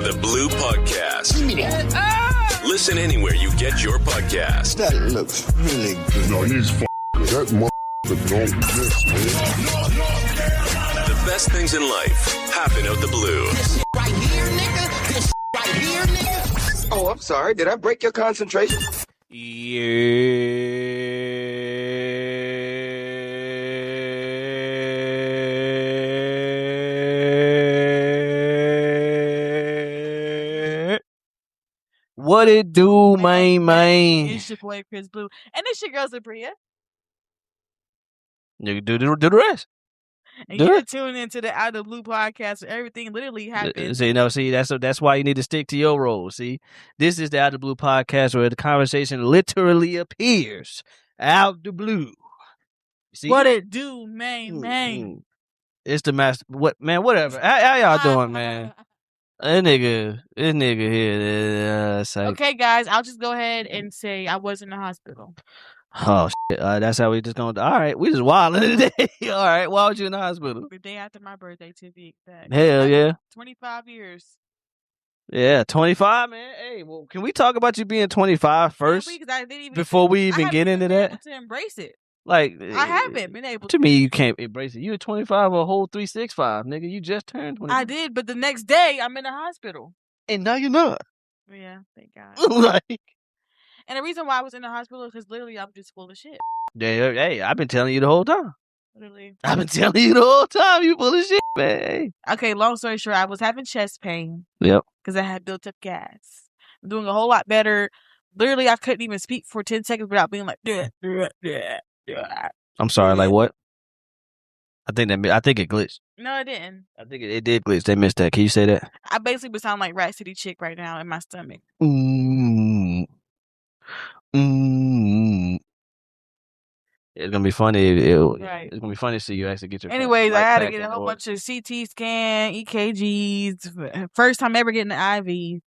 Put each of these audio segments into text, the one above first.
the Blue Podcast. Listen anywhere you get your podcast. That looks really good. No, he's good. That motherfucker don't miss, man. The best things in life happen out the blue. This right here, nigga. This right here, nigga. Oh, I'm sorry. Did I break your concentration? What it do, man? It's your boy Chris Blue, and it's your girl Zabria. You do the rest. And you're tuning into the Out of the Blue podcast where everything literally happens. See, that's why you need to stick to your role. See, this is the Out of the Blue podcast where the conversation literally appears out the blue. See? What it do, man? It's the master. What, man? Whatever. How y'all doing, man? This nigga here. Okay, guys, I'll just go ahead and say I was in the hospital. Oh, shit. That's how we just going to... All right, we just wilding today. All right, why was you in the hospital? The day after my birthday, to be exact. Hell yeah. 25 years. Yeah, 25, man. Hey, well, can we talk about you being 25 first? Before we even get into that? To embrace it. Like, I haven't been able to. Me, you can't embrace it. You're 25 or a whole 365, nigga. You just turned 25. I did, but the next day, I'm in the hospital. And now you're not. Yeah, thank God. Like... And the reason why I was in the hospital is because literally I'm just full of shit. Yeah, hey, I've been telling you the whole time. Literally. I've been telling you the whole time you full of shit, man. Okay, long story short, I was having chest pain. Yep. Because I had built up gas. I'm doing a whole lot better. Literally, I couldn't even speak for 10 seconds without being like, I'm sorry, like what? I think it glitched. No, it didn't. I think it did glitch. They missed that. Can you say that? I basically would sound like Rat City Chick right now in my stomach. It's gonna be funny. Right. It's gonna be funny to see you actually get your. Anyways, I had to get a whole bunch of CT scan, EKGs. First time ever getting an IV.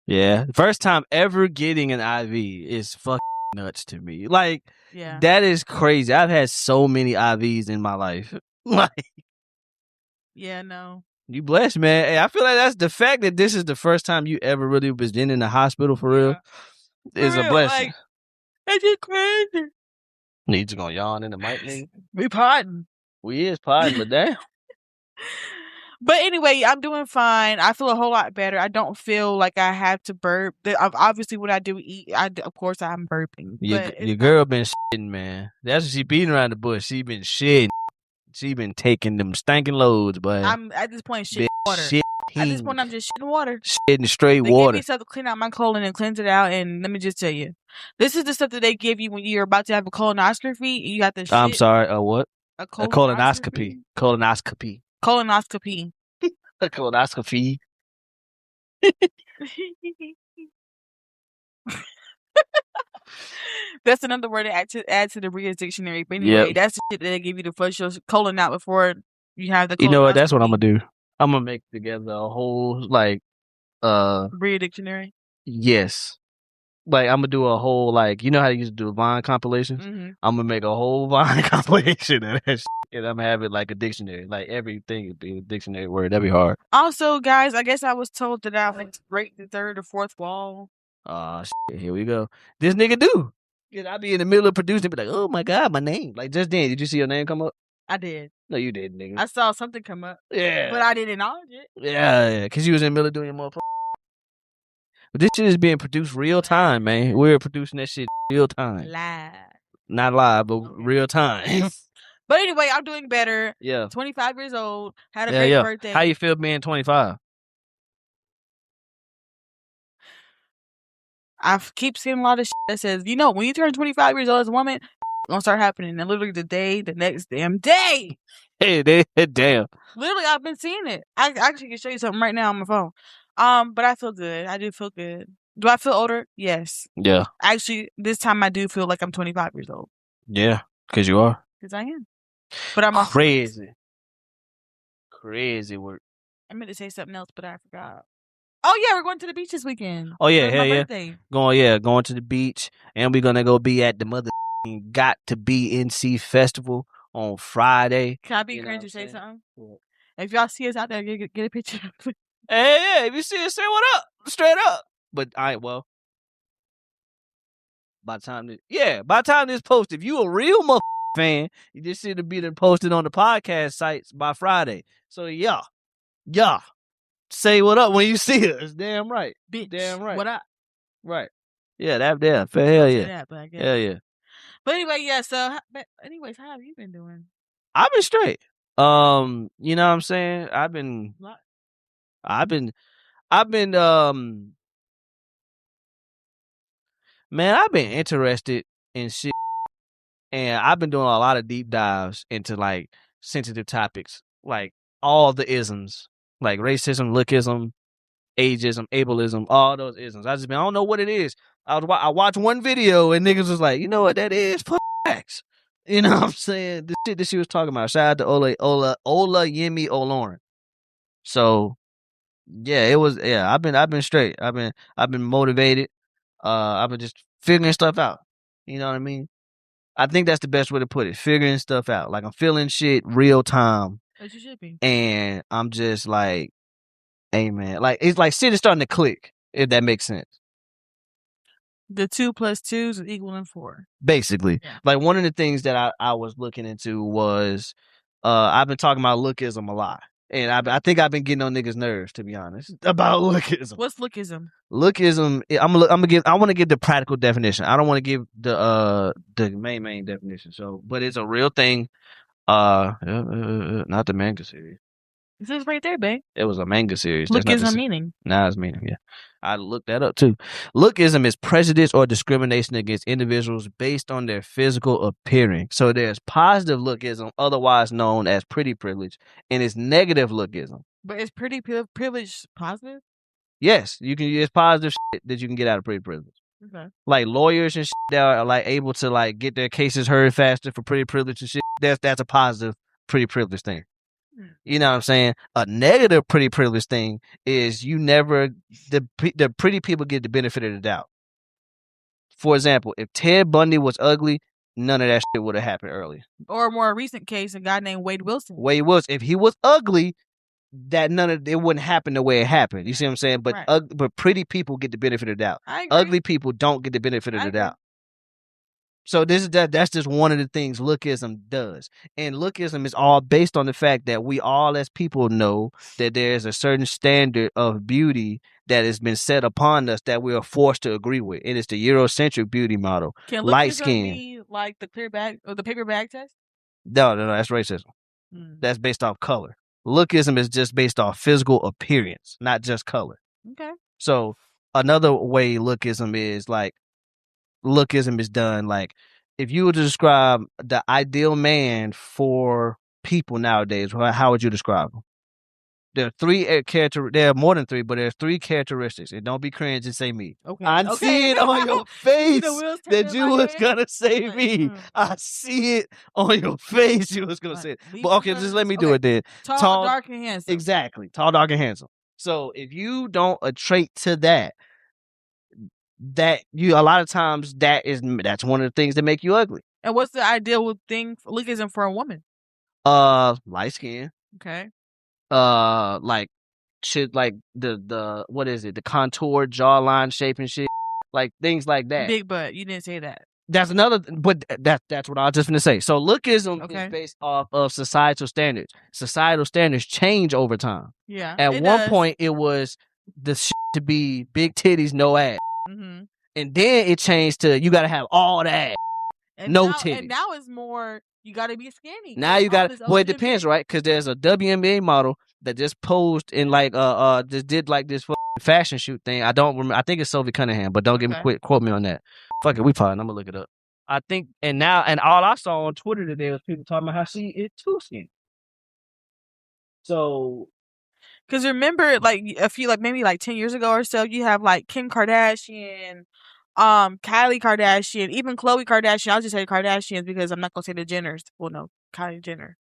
Yeah, first time ever getting an IV is fucking nuts to me. Like, yeah, that is crazy. I've had so many IVs in my life. Like, yeah, no. You blessed, man. Hey, I feel like that's the fact that this is the first time you ever really was in the hospital for real. Is a blessing. Like, it's just crazy. You just gonna yawn in the mic, nigga? We potting. We is potting, but damn. But anyway, I'm doing fine. I feel a whole lot better. I don't feel like I have to burp. Obviously, when I do eat, of course, I'm burping. Your girl been shitting, man. That's what she beating around the bush. She been shitting. She been taking them stinking loads, but I'm at this point shitting water. At this point, I'm just shitting water. Shitting straight water. They give me stuff to clean out my colon and cleanse it out. And let me just tell you, this is the stuff that they give you when you're about to have a colonoscopy. You got the shit. I'm sorry, what? A colonoscopy. Colonoscopy. Colonoscopy. A colonoscopy. That's another word to add to the Bria's dictionary. But anyway, that's the shit that they give you to flush your colon out before you have the colonoscopy. You know what? That's what I'm going to do. I'm going to make together a whole, like, Bria dictionary? Yes. Like, I'm going to do a whole, like, you know how you used to do Vine compilations? Mm-hmm. I'm going to make a whole Vine compilation of that shit. And I'm going to have it like a dictionary. Like, everything would be a dictionary word. That'd be hard. Also, guys, I guess I was told that I would break the third or fourth wall. Shit, here we go. This nigga do. Cause I be in the middle of producing and be like, oh my God, my name. Like, just then, did you see your name come up? I did. No, you didn't, nigga. I saw something come up. Yeah. But I didn't acknowledge it. Yeah, because you was in the middle of doing your motherfucker. But this shit is being produced real time, man. We're producing that shit real time. Live. Not live, but real time. But anyway, I'm doing better. Yeah. 25 years old. Had a great birthday. How you feel being 25? I keep seeing a lot of shit that says, you know, when you turn 25 years old as a woman, it's gonna start happening. And literally the next damn day. Hey, damn. Literally, I've been seeing it. I actually can show you something right now on my phone. But I feel good. I do feel good. Do I feel older? Yes. Yeah. Actually, this time I do feel like I'm 25 years old. Yeah, because you are. Because I am. But I'm crazy. Crazy work. I meant to say something else, but I forgot. Oh yeah, we're going to the beach this weekend. Oh yeah, hell yeah. Birthday. Going to the beach, and we're gonna go be at the mother Got to Be NC Festival on Friday. Can I be cringe and say something? If y'all see us out there, get a picture. Hey, if you see it, say what up, straight up. But well, by the time this post, if you a real fan, you just should have been posted on the podcast sites by Friday. So yeah, say what up when you see us. Damn right, Bitch, damn right. What up? Right. Yeah, that for hell yeah. That, but I guess. Hell yeah. But anyway, yeah. So, anyways, how have you been doing? I've been straight. You know what I'm saying? I've been man, I've been interested in shit, and I've been doing a lot of deep dives into like sensitive topics, like all the isms, like racism, lookism, ageism, ableism, all those isms. I don't know what it is. I watched one video and niggas was like, you know what that is? Facts. You know what I'm saying? The shit that she was talking about. Shout out to Ola Yemi Olorin. So yeah, it was I've been straight. I've been motivated. I've been just figuring stuff out. You know what I mean? I think that's the best way to put it. Figuring stuff out. Like I'm feeling shit real time. As you should be. And I'm just like, hey man, like it's like shit is starting to click, if that makes sense. The 2 + 2 is equaling 4. Basically. Yeah. Like one of the things that I was looking into was I've been talking about lookism a lot. And I think I've been getting on niggas' nerves, to be honest, about lookism. What's lookism? Lookism, I want to give the practical definition. I don't want to give the main definition. So, but it's a real thing. Not the manga series. It says right there, babe. It was a manga series. Lookism meaning. Nah, it's meaning, yeah. I looked that up too. Lookism is prejudice or discrimination against individuals based on their physical appearance. So there's positive lookism, otherwise known as pretty privilege, and it's negative lookism. But is pretty privilege positive? Yes, you can. It's positive shit that you can get out of pretty privilege. Okay. Like lawyers and shit that are like able to like get their cases heard faster for pretty privilege and shit. That's a positive pretty privilege thing. You know what I'm saying? A negative pretty privilege thing is the pretty people get the benefit of the doubt. For example, if Ted Bundy was ugly, none of that shit would have happened earlier. Or a more recent case, a guy named Wade Wilson. If he was ugly, it wouldn't happen the way it happened. You see what I'm saying? But right. But pretty people get the benefit of the doubt. I agree. Ugly people don't get the benefit of the doubt. So that's just one of the things lookism does. And lookism is all based on the fact that we all as people know that there's a certain standard of beauty that has been set upon us that we are forced to agree with. And it's the Eurocentric beauty model. Can light lookism skin be like the clear bag or the paper bag test? No, that's racism. That's based off color. Lookism is just based off physical appearance, not just color. Okay. So another way lookism is done, like if you were to describe the ideal man for people nowadays, how would you describe him? There are there are more than 3, but there's 3 characteristics. And don't be cringe and say me. Okay. I see it on your face that you was gonna say me. Mm. I see it on your face you was gonna say it. But okay, just let me do it then. Tall, dark, and handsome. Exactly. Tall, dark, and handsome. So if you don't trait to that you a lot of times that's one of the things that make you ugly. And what's the ideal thing for lookism for a woman? Light skin. Okay. Like shit, like the what is it? The contour, jawline shape and shit, like things like that. Big butt. You didn't say that. That's another, but that's what I was just gonna say. So lookism is based off of societal standards. Societal standards change over time. Yeah. At one point, it was the shit to be big titties, no ass. Mm-hmm. And then it changed to you got to have all that, titties. And now it's more you got to be skinny. Now you got to. Well, it depends, right? Because there's a WNBA model that just posed in like just did like this fashion shoot thing. I don't remember. I think it's Sophie Cunningham, but don't quote me on that. Fuck it, we fine. I'm gonna look it up. I think, and all I saw on Twitter today was people talking about how she is too skinny. So. Because remember, like a few, like maybe like 10 years ago or so, you have like Kim Kardashian, Kylie Kardashian, even Khloe Kardashian. I'll just say Kardashians because I'm not gonna say the Jenners. Well, no, Kylie Jenner.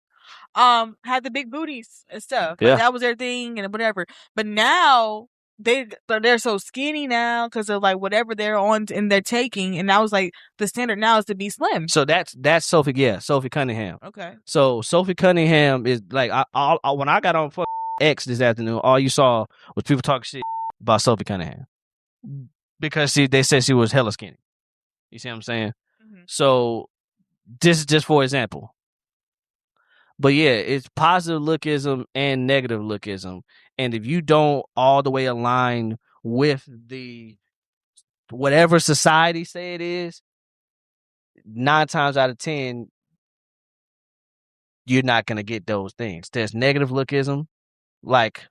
Had the big booties and stuff. Yeah, like, that was their thing and whatever. But now they're so skinny now because of like whatever they're on and they're taking, and that was like the standard now is to be slim. So that's Sophie Cunningham. Okay. So Sophie Cunningham is like I when I got on X this afternoon, all you saw was people talking shit about Sophie Cunningham because they said she was hella skinny. You see what I'm saying? Mhm. So this is just for example. But yeah, it's positive lookism and negative lookism. And if you don't all the way align with the whatever society say it is, 9 times out of 10, you're not gonna get those things. There's negative lookism, like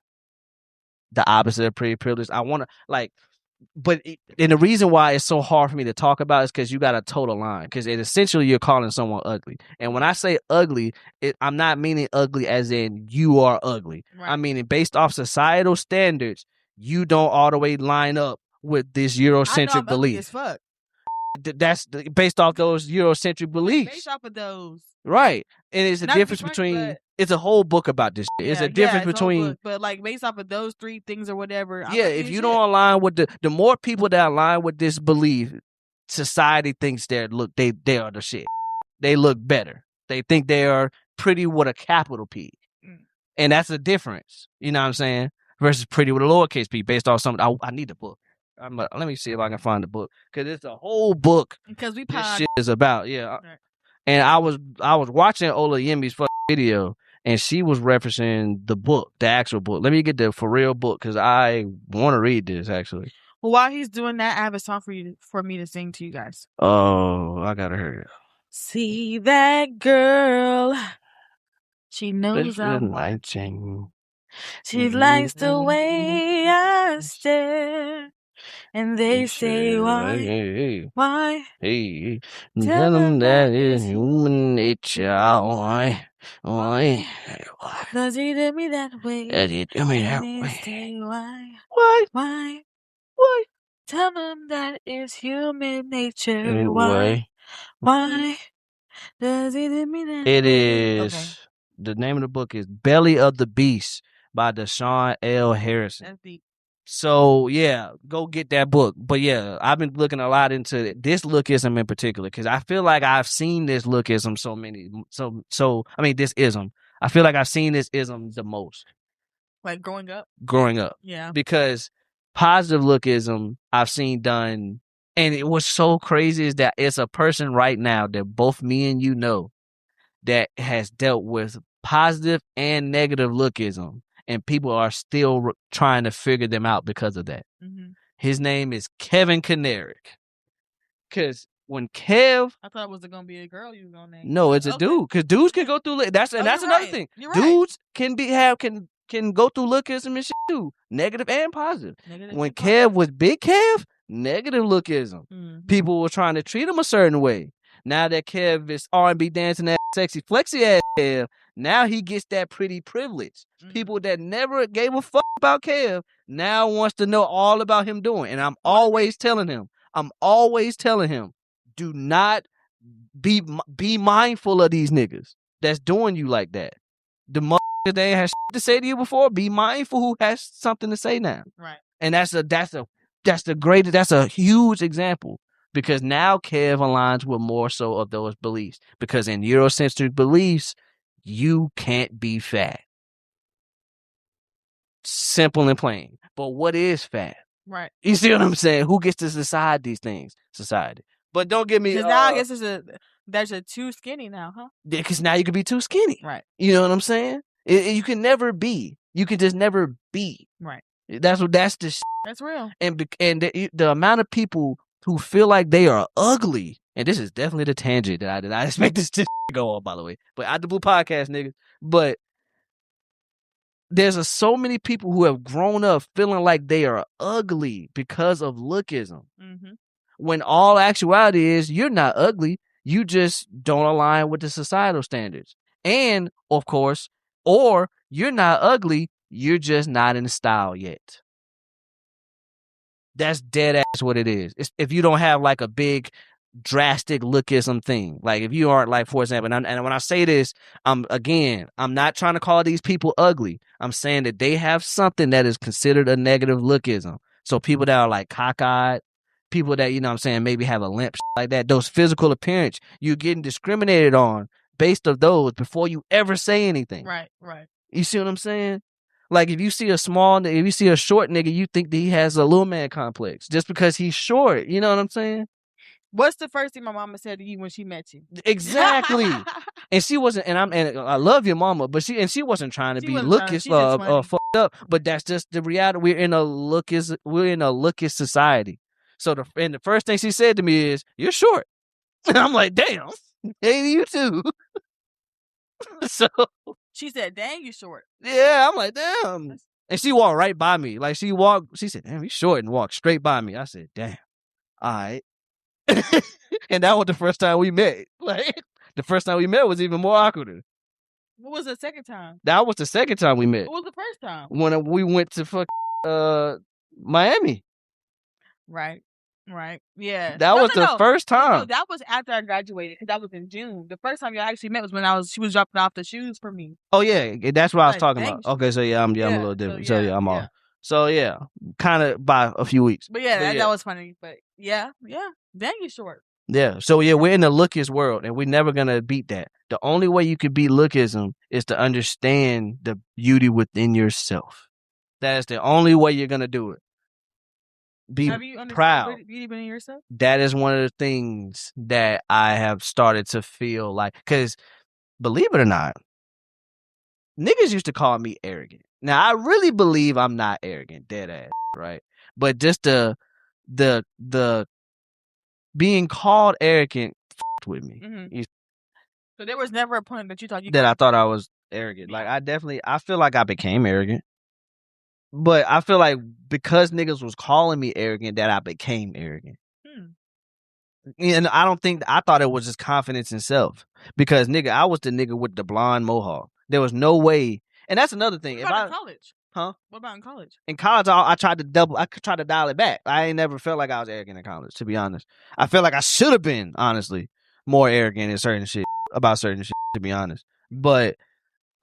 the opposite of pretty privilege. I want to and the reason why it's so hard for me to talk about is because you got a total line. Because essentially you're calling someone ugly, and when I say ugly, I'm not meaning ugly as in you are ugly. Right. I mean based off societal standards, you don't all the way line up with this I know Eurocentric I'm ugly as belief. fuck. That's based off those Eurocentric beliefs. Based off of those. Right. And it's a Not to be difference funny, between but- it's a whole book about this shit. It's a difference it's a whole between book, but like based off of those 3 things or whatever. I'm yeah, ugly if as you shit. don't align with the more people that align with this belief, society thinks they are the shit. They look better. They think they are pretty with a capital P. And that's a difference. You know what I'm saying? Versus pretty with a lowercase p based off something. I need the book. Let me see if I can find the book. Because it's a whole book Because we this pod. shit is about. Yeah. Right. And I was watching Ola Yemi's fucking video, and she was referencing the book, the actual book. Let me get the for real book because I want to read this actually. Well, while he's doing that, I have a song for me to sing to you guys. Oh, I gotta hear it. See that girl? She knows I'm watching. She likes the way I stare, and they say why? Hey, Tell them that it's human nature. Why? Does he do me that way? Does he do me that And they way? say why? Why? Tell them that it's human nature. Why? Does he do me that It way? is. Okay. The name of the book is Belly of the Beast by Deshaun L. Harrison. That's deep. So yeah, go get that book. But yeah, I've been looking a lot into this lookism in particular because I feel like I've seen this lookism this ism. I feel like I've seen this ism the most. Like growing up? Yeah. Because positive lookism I've seen done, and it was so crazy is that it's a person right now that both me and you know that has dealt with positive and negative lookism, and people are still trying to figure them out because of that. Mm-hmm. His name is Kevin Kanarick. Because when Kev, I thought it was going to be a girl you were going to name. no, it's a dude. Because dudes can go through that's another right. thing. You're right. Dudes can go through lookism and shit too, negative and positive. When Kev was Big Kev, negative lookism. Mm-hmm. People were trying to treat him a certain way. Now that Kev is R&B dancing that sexy flexy ass Kev, now he gets that pretty privilege. Mm-hmm. People that never gave a fuck about Kev now wants to know all about him doing. And I'm always telling him, do not be mindful of these niggas that's doing you like that. The motherfuckers they ain't had shit to say to you before, be mindful who has something to say now. Right. And that's a huge example. Because now Kev aligns with more so of those beliefs. Because in Eurocentric beliefs, you can't be fat. Simple and plain. But what is fat? Right. You see what I'm saying? Who gets to decide these things? Society. But don't get me... Because now I guess there's a too skinny now, huh? Yeah, because now you can be too skinny. Right. You know what I'm saying? You can never be. You can just never be. Right. That's the shit. That's real. And the amount of people who feel like they are ugly, and this is definitely the tangent that I did not expect this to go on, by the way. But I the Blue Podcast, nigga. But there's so many people who have grown up feeling like they are ugly because of lookism. Mm-hmm. When all actuality is you're not ugly, you just don't align with the societal standards. And of course, or you're not ugly, you're just not in style yet. That's dead ass what it is. It's, if you don't have like a big drastic lookism thing, like if you aren't like, for example, and when I say this, I'm not trying to call these people ugly. I'm saying that they have something that is considered a negative lookism. So people that are like cockeyed, people that, you know what I'm saying, maybe have a limp like that, those physical appearance, you're getting discriminated on based of those before you ever say anything. Right. You see what I'm saying? Like if you see a small nigga, if you see a short nigga, you think that he has a little man complex just because he's short. You know what I'm saying? What's the first thing my mama said to you when she met you? Exactly. And she wasn't, and I love your mama, but she wasn't trying to She be wasn't trying- lookish she just funny. fucked up. But that's just the reality. We're in a lookish society. So the first thing she said to me is, "You're short." And I'm like, "Damn, hey, you too." So She said, "Dang, you short." yeah, I'm like, "Damn." And she walked right by me. Like she said, "Damn, you short," and walked straight by me. I said, "Damn, all right." And that was the first time we met. Like the first time we met was even more awkward. What was the second time? That was the second time we met. What was the first time? When we went to Miami. Right. Yeah. That was the first time. No, that was after I graduated because that was in June. The first time y'all actually met was when she was dropping off the shoes for me. Oh yeah, that's what I was Like, talking dang, about. Okay, so yeah, I'm a little different. So yeah, I'm yeah. off. So yeah, kind of by a few weeks. But yeah, that was funny. But yeah. Dang, you short. Yeah. So yeah, we're in the lookist world, and we're never gonna beat that. The only way you could beat lookism is to understand the beauty within yourself. That is the only way you're gonna do it. Be Have you proud. understood beauty within yourself? That is one of the things that I have started to feel like, because believe it or not, niggas used to call me arrogant. Now I really believe I'm not arrogant, dead ass, right? But just the being called arrogant f***ed with me. Mm-hmm. So there was never a point that you thought I thought I was arrogant. Like I feel like I became arrogant. But I feel like because niggas was calling me arrogant that I became arrogant. And I thought it was just confidence in self. Because nigga, I was the nigga with the blonde mohawk. There was no way. And that's another thing. What about in college? Huh? What about in college? In college, I tried to dial it back. I ain't never felt like I was arrogant in college, to be honest. I felt like I should have been, honestly, more arrogant in certain shit, to be honest. But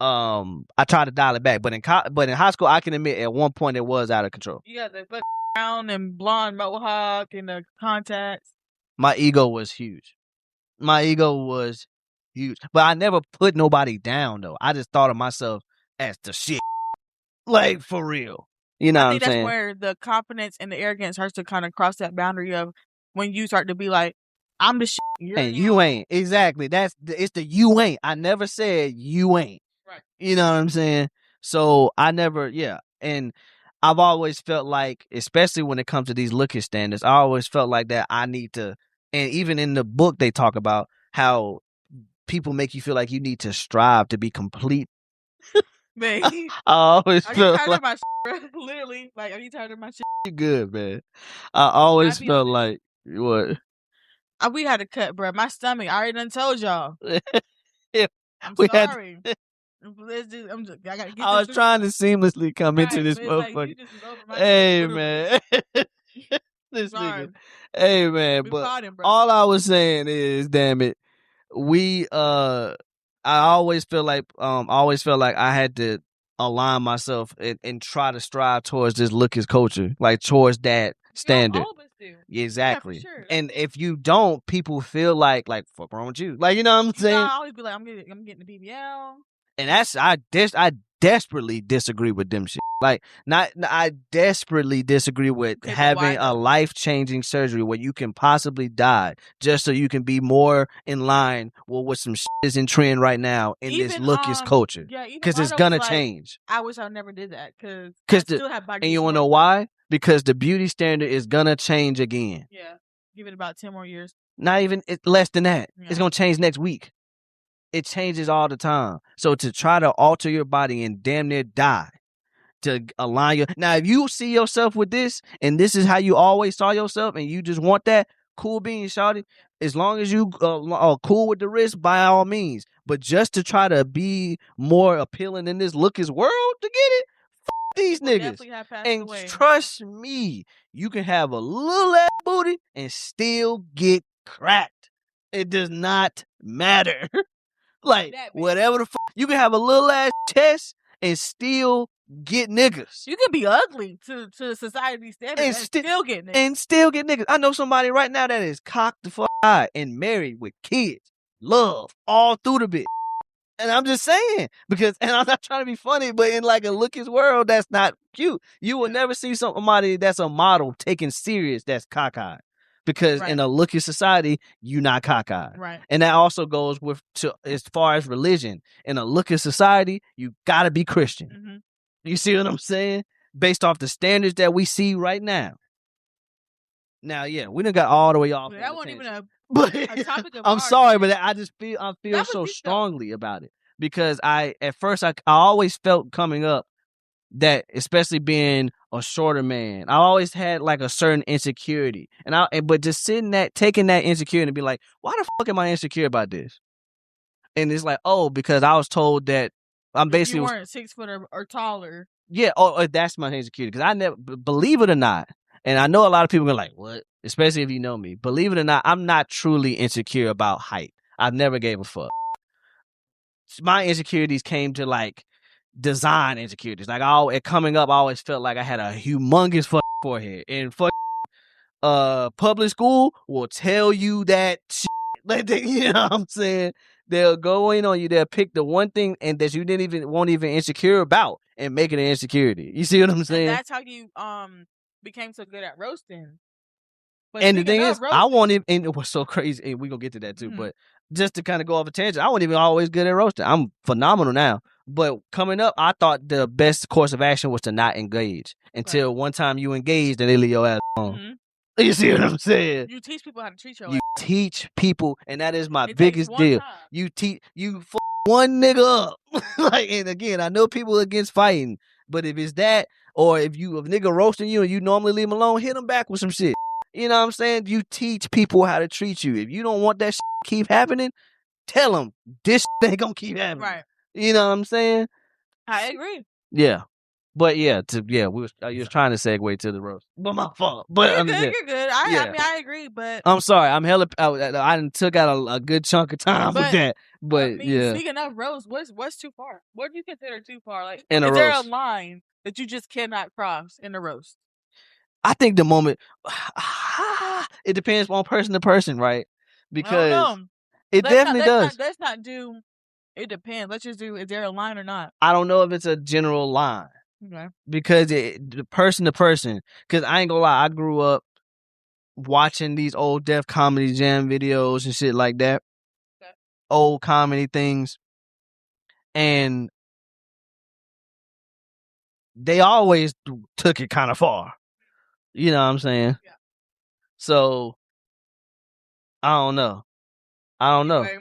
I tried to dial it back. But in high school, I can admit at one point it was out of control. You got the brown and blonde mohawk and the contacts. My ego was huge. But I never put nobody down, though. I just thought of myself as the shit. Like, for real. You know what I'm saying? That's where the confidence and the arrogance starts to kind of cross that boundary of when you start to be like, I'm the shit. And you ain't. Exactly. It's the you ain't. I never said you ain't. Right. You know what I'm saying? So I never, yeah. And I've always felt like, especially when it comes to these looking standards, I always felt like that I need to, and even in the book they talk about how people make you feel like you need to strive to be complete. Man, I always are felt you tired like of my shit, bro? Literally, like, are you tired of my shit? you good, man. I always felt like what? We had a cut, bro. My stomach. I already done told y'all. Yeah, I'm we sorry. I gotta get I was trying to seamlessly come into this motherfucker. motherfucker. Like, hey man, this nigga. Hey man, but all I was saying is, damn it, I always felt like I had to align myself and try to strive towards this lookist culture, like towards that standard. Exactly. Yeah, for sure. And if you don't, people feel like fuck wrong with you. Like, you know what I'm saying? I always be like, I'm getting the BBL. And that's I desperately disagree with them shit. Like, I desperately disagree with having a life-changing surgery where you can possibly die just so you can be more in line with what some shit is in trend right now in this lookist culture. Yeah, because it's gonna change. I wish I never did that because I still have body. And you wanna know why? Because the beauty standard is gonna change again. Yeah, give it about 10 more years. Not even less than that. Yeah. It's gonna change next week. It changes all the time. So to try to alter your body and damn near die to align your... Now, if you see yourself with this, and this is how you always saw yourself, and you just want that, cool beans, shawty. As long as you are cool with the risk, by all means. But just to try to be more appealing in this lookist world to get it, these niggas. And trust me, you can have a little ass booty and still get cracked. It does not matter. Like, whatever the fuck. You can have a little ass chest and still get niggas. You can be ugly to society's standards and still get niggas. And still get niggas. I know somebody right now that is cocked the fuck out and married with kids. Love all through the bit. And I'm just saying, because, and I'm not trying to be funny, but in like a Lucas world, that's not cute. You will never see somebody that's a model taken serious that's cockeyed. Because in a Lucas society, you not cockeyed. Right. And that also goes as far as religion. In a Lucas society, you gotta be Christian. Mm-hmm. You see what I'm saying? Based off the standards that we see right now. Now, yeah, we done got all the way off. That wasn't even a topic of I'm ours. sorry, but I feel so strongly about it because at first I always felt coming up that, especially being a shorter man, I always had like a certain insecurity, but just taking that insecurity and be like, why the fuck am I insecure about this? And it's like, oh, because I was told that I'm basically you weren't 6 foot or taller. Yeah, that's my insecurity because I never, believe it or not. And I know a lot of people are like, what? Especially if you know me. Believe it or not, I'm not truly insecure about height. I've never gave a fuck. My insecurities came to like design insecurities. Like coming up, I always felt like I had a humongous forehead. And public school will tell you that shit. Like you know what I'm saying? They'll go in on you. They'll pick the one thing and that you won't even insecure about and make it an insecurity. You see what I'm saying? And that's how you became so good at roasting. But and the thing is, I won't even, and it was so crazy, and we're going to get to that too, but just to kind of go off a tangent, I wasn't even always good at roasting. I'm phenomenal now. But coming up, I thought the best course of action was to not engage until one time you engaged and they leave your ass alone. Mm-hmm. You see what I'm saying? You teach people how to treat you teach people, and that is my biggest deal. Time. You one nigga up. Like, and again, I know people against fighting, but if it's that, or if a nigga roasting you and you normally leave him alone, hit him back with some shit. You know what I'm saying? You teach people how to treat you. If you don't want that shit to keep happening, tell them this shit ain't gonna keep happening. Right. You know what I'm saying? I agree. Yeah. But you was trying to segue to the roast, but my fault. But you're good. I mean, I agree, but I'm sorry. I'm hella. I took out a good chunk of time with that. But speaking of roast, what's too far? What do you consider too far? Like, is there a line that you just cannot cross in a roast? I think the moment it depends on person to person, right? Because it definitely does. Let's not do. It depends. Let's just do. Is there a line or not? I don't know if it's a general line. Okay. Because person to person. Because I ain't gonna lie, I grew up watching these old Def Comedy Jam videos and shit like that. Okay. Old comedy things. And they always took it kind of far. You know what I'm saying? Yeah. So, I don't know. Anyway.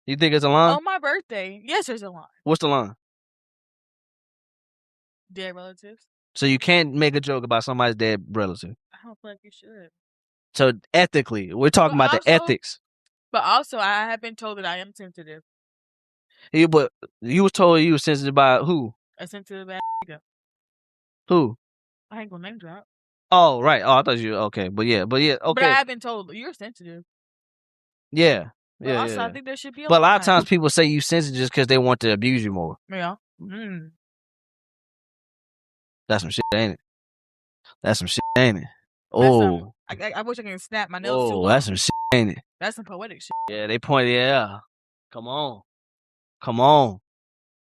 You think it's a line? On my birthday, yes, there's a line. What's the line? Dead relatives. So you can't make a joke about somebody's dead relative. I don't feel like you should. So ethically, we're talking about the ethics. But also, I have been told that I am sensitive. But you was told you were sensitive about who? A sensitive ass nigga. Who? I ain't gonna name drop. Oh, right. Oh, I thought you okay. But yeah, okay. But I have been told you're sensitive. Yeah. But also, I think there should be But a lot of times people say you sensitive just because they want to abuse you more. Yeah. That's some shit, ain't it? That's some shit, ain't it? Oh. I wish I could snap my nails too long. Oh, that's some shit, ain't it? That's some poetic shit. Yeah, they point, yeah. Come on.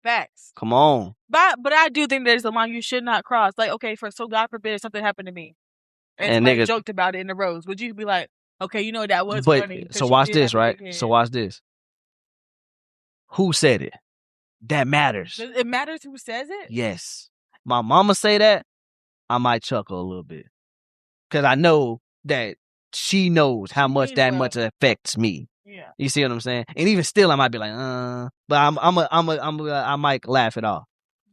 Facts. Come on. But I do think there's a line you should not cross. Like, okay, so God forbid if something happened to me. And niggas joked about it in the roast. Would you be like, okay, you know that was funny. So watch this, right? So watch this. Who said it? That matters. It matters who says it? Yes. My mama say that, I might chuckle a little bit. Because I know that she knows how much that much affects me. Yeah. You see what I'm saying? And even still, I might be like, but I might laugh it off.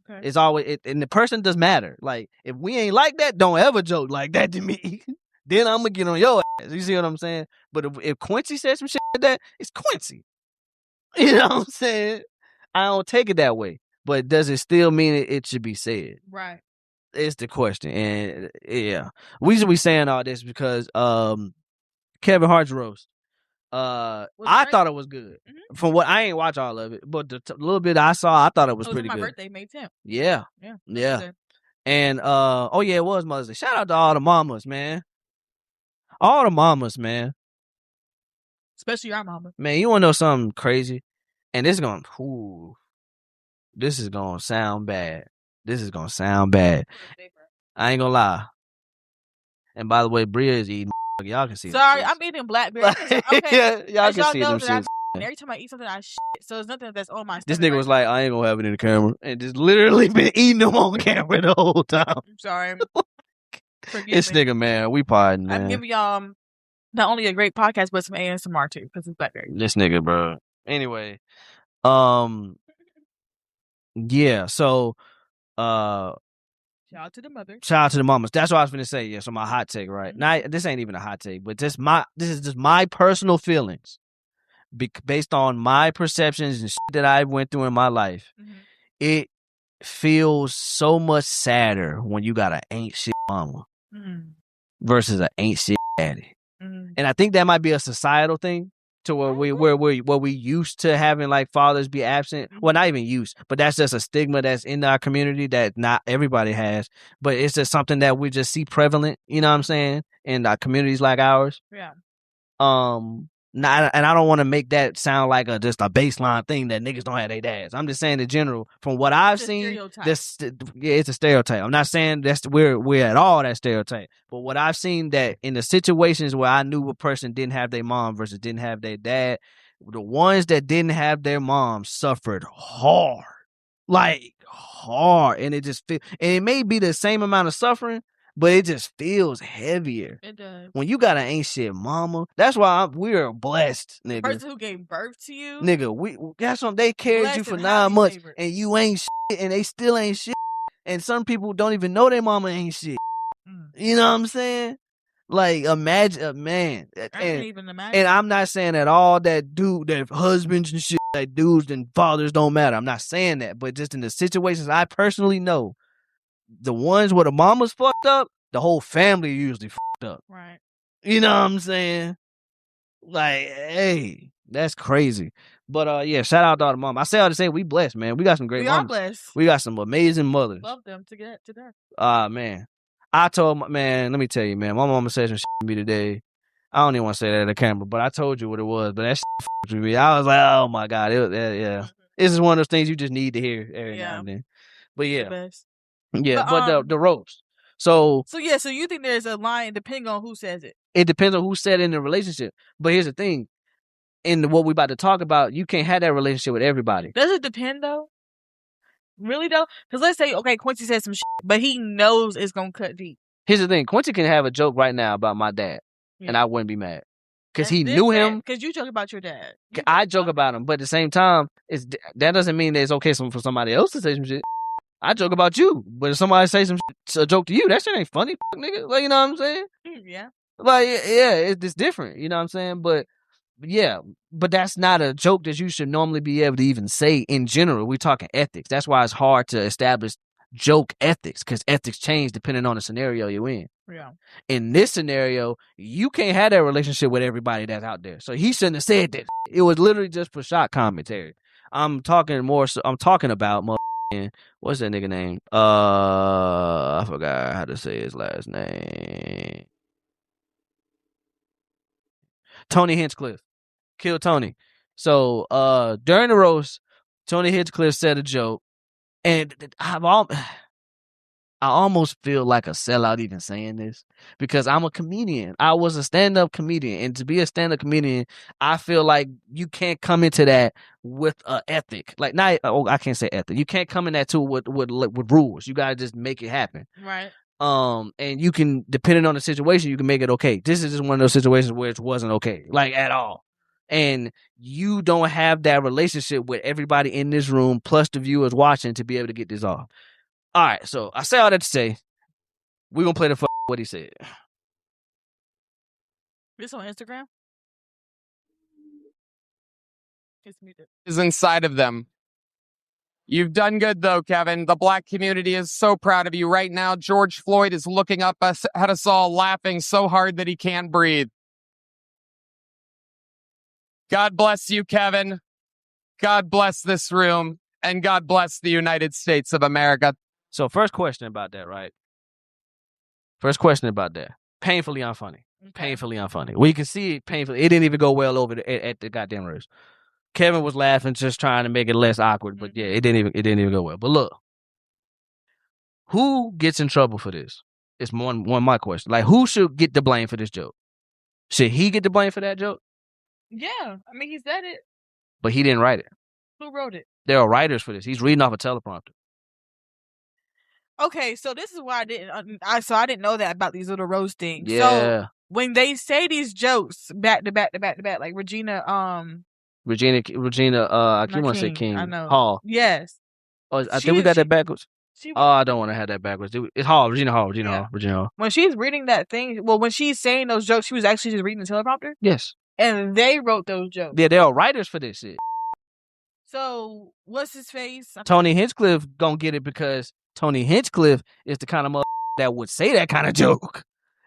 Okay. It's always, and the person does matter. Like, if we ain't like that, don't ever joke like that to me. Then I'm going to get on your ass. You see what I'm saying? But if Quincy says some shit like that, it's Quincy. You know what I'm saying? I don't take it that way. But does it still mean it should be said? Right. It's the question. And yeah. We should be saying all this because Kevin Hart's roast. I thought it was good. Mm-hmm. From what I ain't watch all of it, but the little bit I saw, I thought it was pretty good. My birthday, May 10th. Yeah. And it was Mother's Day. Shout out to all the mamas, man. All the mamas, man. Especially our mama. Man, you wanna know something crazy? And this is going to sound bad. This is going to sound bad. I ain't going to lie. And by the way, Bria is eating. Y'all can see. Sorry, I'm eating blackberry. Okay, yeah, y'all as can y'all see know them that shits. every time I eat something, I shit. So it's nothing that's on my This stomach nigga was right like, I ain't gonna have it in the camera, and just literally been eating them on camera the whole time. I'm sorry. Forgive This me. nigga, man, we pardon, man. I'm giving y'all not only a great podcast, but some ASMR too, because it's blackberry. This nigga, bro. Anyway, yeah. So, Shout out to the mothers. shout out to the mamas. That's what I was gonna say. Yeah. So my hot take, right? Now, this ain't even a hot take, but this is just my personal feelings, based on my perceptions and shit that I went through in my life. It feels so much sadder when you got an ain't shit mama versus an ain't shit daddy. And I think that might be a societal thing to where we used to having like fathers be absent. Well, not even used, but that's just a stigma that's in our community that not everybody has. But it's just something that we just see prevalent, you know what I'm saying, in communities like ours. Yeah. And I don't want to make that sound like just a baseline thing that niggas don't have their dads. I'm just saying in general, from what I've seen, it's a stereotype. I'm not saying we're at all that stereotype, but what I've seen that in the situations where I knew a person didn't have their mom versus didn't have their dad, the ones that didn't have their mom suffered hard, like hard, and it may be the same amount of suffering, but it just feels heavier. It does. When you got an ain't shit mama, that's why we're blessed, nigga. The person who gave birth to you, nigga. That's what they carried you for 9 months, and you ain't shit, and they still ain't shit. And some people don't even know their mama ain't shit. You know what I'm saying? Like, imagine, man. I can't even imagine. And I'm not saying that all that husbands and shit, that dudes and fathers don't matter. I'm not saying that, but just in the situations I personally know, the ones where the mama's fucked up, the whole family usually fucked up. Right. You know what I'm saying? Like, hey, that's crazy. But yeah, shout out to all the mom. I say all to say we blessed, man. We got some great moms. We are blessed. We got some amazing mothers. Love them to get to death. Man. I told let me tell you, man, my mama said some shit to me today. I don't even want to say that at the camera, but I told you what it was. But that shit fucked with me. I was like, oh my God. Yeah. This is one of those things you just need to hear every now and then. But yeah. Yeah, but the ropes. So you think there's a line depending on who says it? It depends on who said it in the relationship. But here's the thing. In what we about to talk about, you can't have that relationship with everybody. Does it depend though? Really though? Because let's say, okay, Quincy said some shit, but he knows it's going to cut deep. Here's the thing. Quincy can have a joke right now about my dad, and I wouldn't be mad. Because he knew him. Because you joke about your dad. I joke about him, but at the same time, that doesn't mean that it's okay for somebody else to say some shit. I joke about you, but if somebody say some shit, a joke to you, that shit ain't funny, nigga. Like, you know what I'm saying? Yeah. Like, yeah, it's different. You know what I'm saying? But yeah, but that's not a joke that you should normally be able to even say in general. We're talking ethics. That's why it's hard to establish joke ethics, because ethics change depending on the scenario you're in. Yeah. In this scenario, you can't have that relationship with everybody that's out there. So he shouldn't have said that. It was literally just for shock commentary. I'm talking about what's that nigga name? I forgot how to say his last name. Tony Hinchcliffe. Kill Tony. So during the roast, Tony Hinchcliffe said a joke, and I almost feel like a sellout even saying this, because I'm a comedian. I was a stand-up comedian, and to be a stand-up comedian, I feel like you can't come into that with an ethic. Like, I can't say ethic. You can't come in that too with rules. You gotta just make it happen. Right. And you can, depending on the situation, you can make it okay. This is just one of those situations where it wasn't okay, like at all. And you don't have that relationship with everybody in this room, plus the viewers watching, to be able to get this off. All right, so I say all that to say, we're going to play the what he said. This on Instagram? It's muted. Is inside of them. You've done good, though, Kevin. The black community is so proud of you right now. George Floyd is looking up at us all, laughing so hard that he can't breathe. God bless you, Kevin. God bless this room. And God bless the United States of America. So first question about that, right? First question about that. Painfully unfunny. Okay. Painfully unfunny. We can see it painfully. It didn't even go well over at the goddamn roast. Kevin was laughing, just trying to make it less awkward. But yeah, it didn't even go well. But look, who gets in trouble for this? It's one of my question. Like, who should get the blame for this joke? Should he get the blame for that joke? Yeah, I mean, he said it. But he didn't write it. Who wrote it? There are writers for this. He's reading off a teleprompter. Okay, so this is why I didn't know that about these little roast things. Yeah. So when they say these jokes back to back, like Regina, I keep want to say King. I know. Hall. Yes. Oh, I think we got that backwards. I don't want to have that backwards. It's Hall. Regina Hall. When she's reading that thing, when she's saying those jokes, she was actually just reading the teleprompter? Yes. And they wrote those jokes. Yeah, there are writers for this shit. So, what's his face? Tony Hinchcliffe gonna get it because Tony Hinchcliffe is the kind of mother that would say that kind of joke.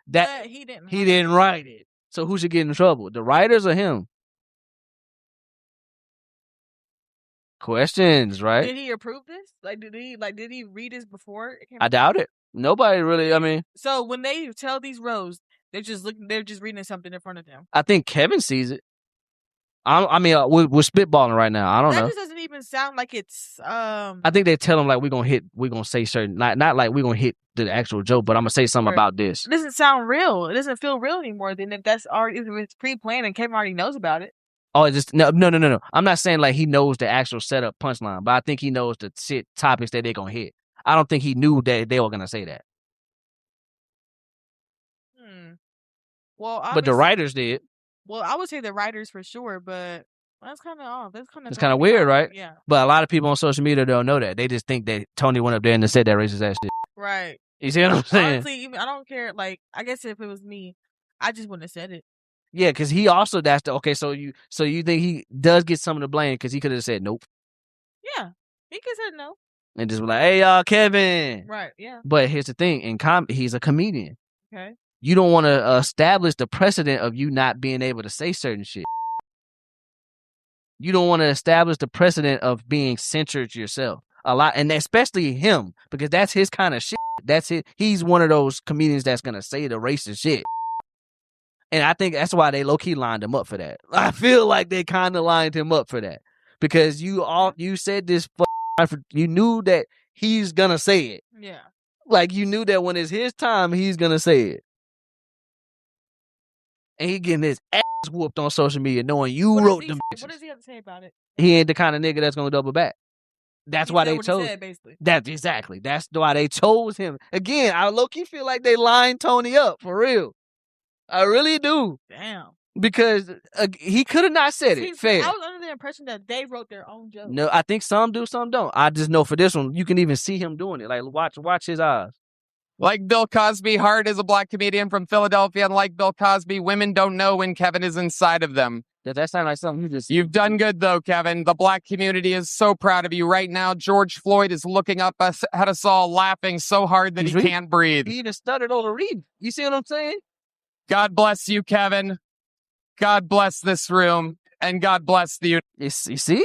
But he didn't write it. So who should get in trouble? The writers or him? Questions, right? Did he approve this? Did he read this before it came I doubt it. Nobody really, I mean. So when they tell these roasts, they're just reading something in front of them. I think Kevin sees it. We're spitballing right now. I don't know. That just doesn't even sound like it's. I think they tell him like we're gonna say certain, not like we're gonna hit the actual joke, but I'm gonna say something about this. It doesn't sound real. It doesn't feel real anymore. Then if it's pre-planned and Kevin already knows about it. Oh, it's just no. I'm not saying like he knows the actual setup punchline, but I think he knows the shit topics that they're gonna hit. I don't think he knew that they were gonna say that. Well, but the writers did. Well, I would say the writers for sure, but that's kind of off. It's kind of weird, right? Yeah. But a lot of people on social media don't know that. They just think that Tony went up there and said that racist ass shit. Right. You see what I'm saying? Honestly, even I don't care. Like, I guess if it was me, I just wouldn't have said it. Yeah, because he also okay. So you think he does get some of the blame because he could have said nope. Yeah, he could have said no. And just be like, hey, Kevin. Right. Yeah. But here's the thing: he's a comedian. Okay. You don't want to establish the precedent of you not being able to say certain shit. You don't want to establish the precedent of being censored yourself a lot, and especially him, because that's his kind of shit. That's it. He's one of those comedians that's gonna say the racist shit, and I think that's why they low key lined him up for that. I feel like they kind of lined him up for that because you said this. You knew that he's gonna say it. Yeah. Like you knew that when it's his time, he's gonna say it. And he getting his ass whooped on social media knowing you wrote them bitches. What does he have to say about it? He ain't the kind of nigga that's going to double back. That's why they chose. Basically. Exactly. That's why they chose him. Again, I low-key feel like they lined Tony up, for real. I really do. Damn. Because he could have not said it. Fair. I was under the impression that they wrote their own jokes. No, I think some do, some don't. I just know for this one, you can even see him doing it. Like, watch his eyes. Like Bill Cosby, Hart is a black comedian from Philadelphia, and like Bill Cosby, women don't know when Kevin is inside of them. That sounds like something You've done good, though, Kevin. The black community is so proud of you right now. George Floyd is looking up at us all, laughing so hard that he can't breathe. He even stuttered over reading. You see what I'm saying? God bless you, Kevin. God bless this room, and God bless the... You see?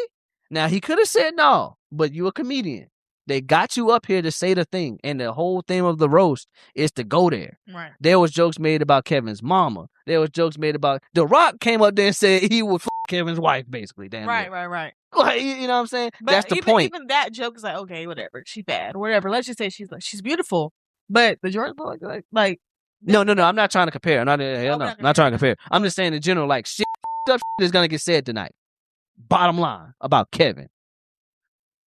Now, he could have said no, but you a comedian. They got you up here to say the thing, and the whole theme of the roast is to go there. Right. There was jokes made about Kevin's mama. There was jokes made about... The Rock came up there and said he would fuck Kevin's wife, basically. Damn. Right. Like, you know what I'm saying? But that's the point. Even that joke is like, okay, whatever. She's bad. Whatever. Let's just say she's beautiful. But the George Floyd, like... No. I'm not trying to compare. Not trying to compare. I'm just saying in general, like, shit is going to get said tonight. Bottom line about Kevin.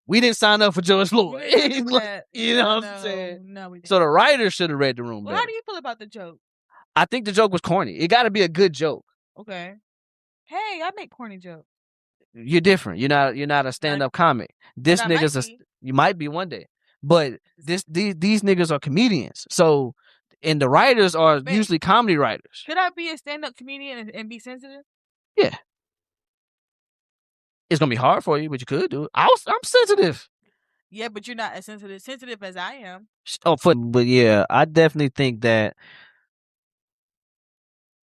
We didn't sign up for George Floyd. You know what I'm saying? No, we didn't. So the writers should have read the room better. How do you feel about the joke? I think the joke was corny. It got to be a good joke. Okay. Hey, I make corny jokes. You're different. You're not a stand-up comic. This nigga's you might be one day. But these niggas are comedians. So, and the writers are usually comedy writers. Could I be a stand-up comedian and be sensitive? Yeah. It's gonna be hard for you, but you could do it. I'm sensitive. Yeah, but you're not as sensitive as I am. But yeah, I definitely think that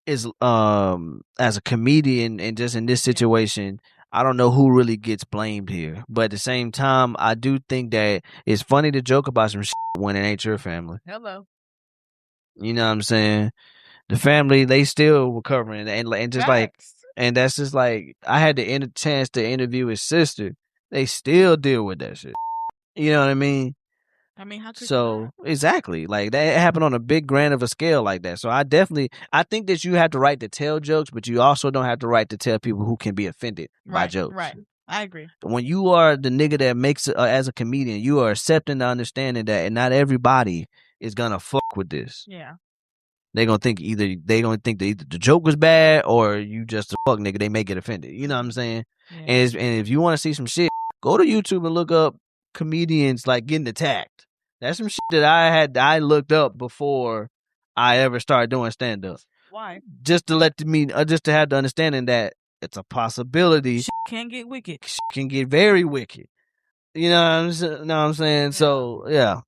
is as a comedian and just in this situation, I don't know who really gets blamed here. But at the same time, I do think that it's funny to joke about some shit when it ain't your family. Hello. You know what I'm saying? The family, they still recovering and just Facts. And that's just like, I had the chance to interview his sister. They still deal with that shit. You know what I mean? I mean, how could So you not? exactly, like that happened on a big grand of a scale like that. So I think that you have the right to tell jokes, but you also don't have the right to tell people who can be offended by jokes. Right. I agree. When you are the nigga that makes it as a comedian, you are accepting the understanding that, and not everybody is gonna fuck with this. Yeah. They gonna think either the joke was bad or you just a fuck nigga. They may get offended. You know what I'm saying? Yeah. And if you want to see some shit, go to YouTube and look up comedians like getting attacked. That's some shit that I looked up before I ever started doing stand up. Why? Just to just to have the understanding that it's a possibility. Shit can get wicked. Shit can get very wicked. You know what I'm saying? Yeah. So yeah.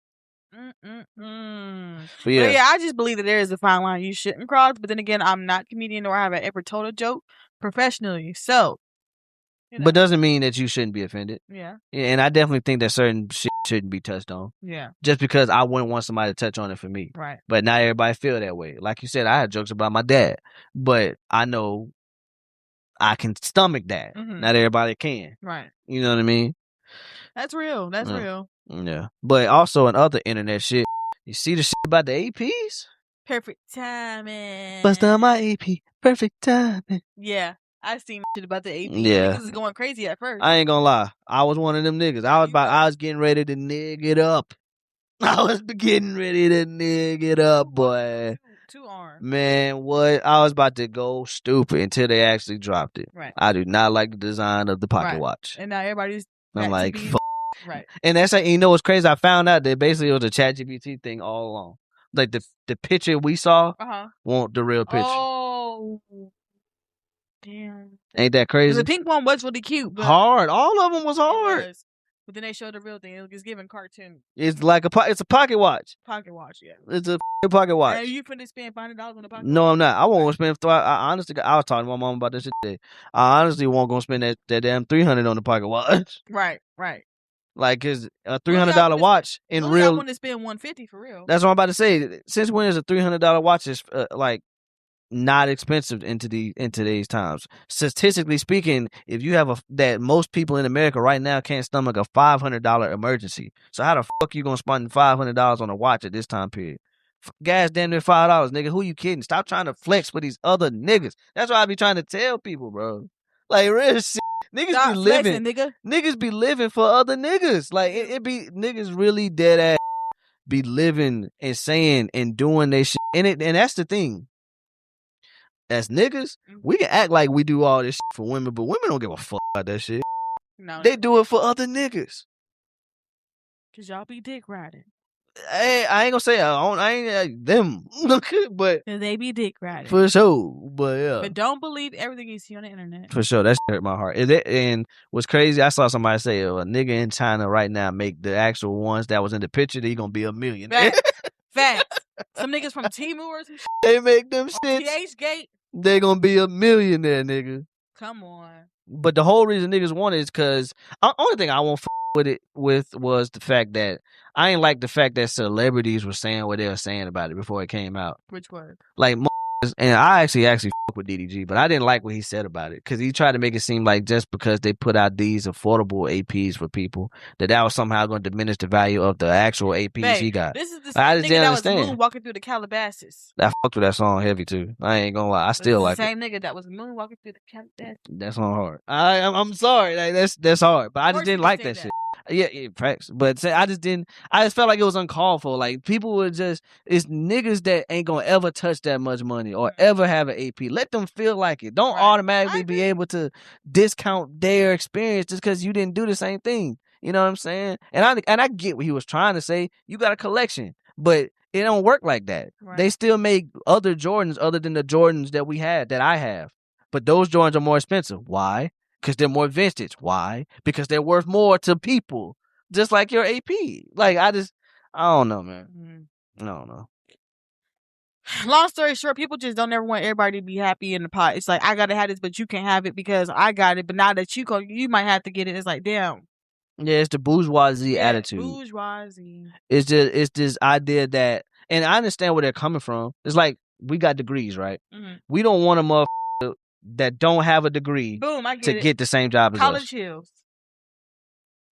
But yeah, I just believe that there is a fine line you shouldn't cross. But then again, I'm not a comedian nor have I ever told a joke professionally. So, but doesn't mean that you shouldn't be offended. Yeah. And I definitely think that certain shit shouldn't be touched on. Yeah. Just because I wouldn't want somebody to touch on it for me. Right. But not everybody feel that way. Like you said, I had jokes about my dad, but I know I can stomach that. Mm-hmm. Not everybody can. Right. You know what I mean? That's real. That's real. Yeah. But also in other internet shit, you see the shit about the APs? Perfect timing. Bust down my AP. Perfect timing. Yeah. I seen shit about the AP. Yeah. Niggas is going crazy at first. I ain't gonna lie. I was one of them niggas. I was getting ready to nig it up. I was getting ready to nig it up, boy. Two arms. Man, what? I was about to go stupid until they actually dropped it. Right. I do not like the design of the pocket watch. And now everybody's I'm like, fuck. Right. And that's like, you know what's crazy? I found out that basically it was a ChatGPT thing all along. Like the picture we saw wasn't the real picture. Oh. Damn. Ain't that crazy? The pink one was really cute. But hard. All of them was hard. But then they showed the real thing. It was given cartoon. It's like it's a pocket watch. Pocket watch, yeah. It's a pocket watch. And you finna spend $500 on a pocket watch? No, I'm not. I won't spend. I honestly, I was talking to my mom about this shit today. I honestly won't gonna spend that damn $300 on the pocket watch. Right. Like, cause a $300 watch in real. I want to spend $150 for real. That's what I'm about to say. Since when is a $300 watch is like not expensive in today's times? Statistically speaking, if you have that most people in America right now can't stomach a $500 emergency. So how the fuck you gonna spend $500 on a watch at this time period? Gas damn near $5, nigga. Who you kidding? Stop trying to flex with these other niggas. That's what I be trying to tell people, bro. Like, real shit. Niggas Stop be living. flexing, nigga. Niggas be living for other niggas. Like, it be niggas really dead ass be living and saying and doing they shit. And that's the thing. As niggas, we can act like we do all this shit for women, but women don't give a fuck about that shit. No, they do it for other niggas. Cause y'all be dick riding. Hey, I ain't gonna say I ain't them, but they be dick riding for sure. But yeah, but don't believe everything you see on the internet. For sure, that hurt my heart. And what's crazy, I saw somebody say a nigga in China right now make the actual ones that was in the picture. They gonna be a millionaire. Facts. Some niggas from Temu or some shit. They make them shit. PH-Gate. They gonna be a millionaire, nigga. Come on. But the whole reason niggas want it is because only thing I won't with was the fact that I ain't like the fact that celebrities were saying what they were saying about it before it came out. Which was? Like, and I actually fuck with DDG, but I didn't like what he said about it because he tried to make it seem like just because they put out these affordable APs for people that was somehow going to diminish the value of the actual APs he got. This is the same nigga that was moonwalking through the Calabasas. I fucked with that song heavy too. I ain't gonna lie, I still like it. The same nigga that was moonwalking through the Calabasas. That song hard. I'm sorry, like that's hard, but I just didn't like that shit. Yeah, facts. But I just felt like it was uncalled for. Like, people were it's niggas that ain't gonna ever touch that much money or ever have an AP. Let them feel like it. Don't automatically be able to discount their experience just because you didn't do the same thing. You know what I'm saying? And I get what he was trying to say. You got a collection, but it don't work like that. Right. They still make other Jordans other than the Jordans that we had, that I have. But those Jordans are more expensive. Why? Because they're more vintage. Why? Because they're worth more to people. Just like your AP. Like, I don't know, man. I don't know. Long story short, people just don't ever want everybody to be happy in the pot. It's like, I gotta have this, but you can't have it because I got it. But now that you might have to get it. It's like, damn. Yeah, it's the bourgeoisie attitude. Bourgeoisie. It's this idea that, and I understand where they're coming from. It's like, we got degrees, right? Mm-hmm. We don't want a motherfucker that don't have a degree Boom, I to get it. get the same job as College us. Hills.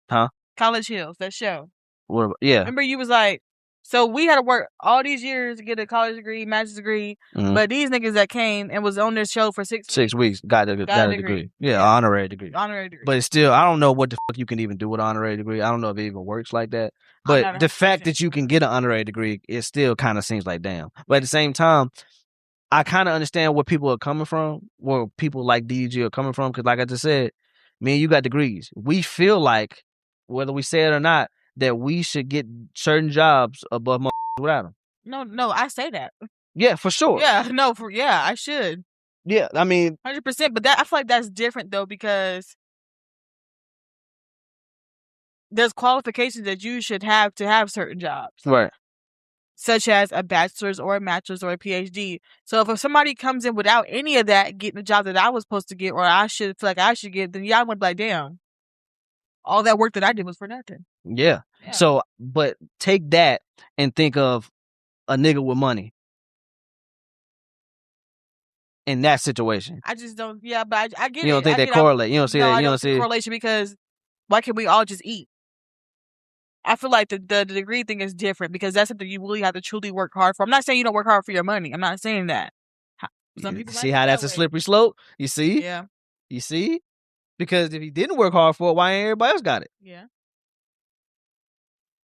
Huh? College Hills, that show. What about, yeah. Remember you was like, so we had to work all these years to get a college degree, master's degree, but these niggas that came and was on this show for 6 weeks got a degree. Yeah, honorary degree. Honorary degree. But it's still, I don't know what the fuck you can even do with an honorary degree. I don't know if it even works like that. I'm But not the fact 100% that you can sure. get an honorary degree, it still kind of seems like damn. But at the same time, I kind of understand where people are coming from, where people like DDG are coming from. Because like I just said, me and you got degrees. We feel like, whether we say it or not, that we should get certain jobs above without them. No, I say that. Yeah, for sure. Yeah, no, I should. Yeah, I mean, 100%. But I feel like that's different though, because there's qualifications that you should have to have certain jobs. Right. Such as a bachelor's or a master's or a PhD. So if somebody comes in without any of that, getting the job that I was supposed to get, or I should feel like I should get, then y'all would be like, damn, all that work that I did was for nothing. Yeah. So, but take that and think of a nigga with money in that situation. I just don't. Yeah, but I get it. You don't think they correlate? You don't see that? You don't see correlation, because why can't we all just eat? I feel like the degree thing is different, because that's something you really have to truly work hard for. I'm not saying you don't work hard for your money. I'm not saying that. Some people see how that's a slippery slope? You see? Yeah. You see? Because if he didn't work hard for it, why ain't everybody else got it? Yeah.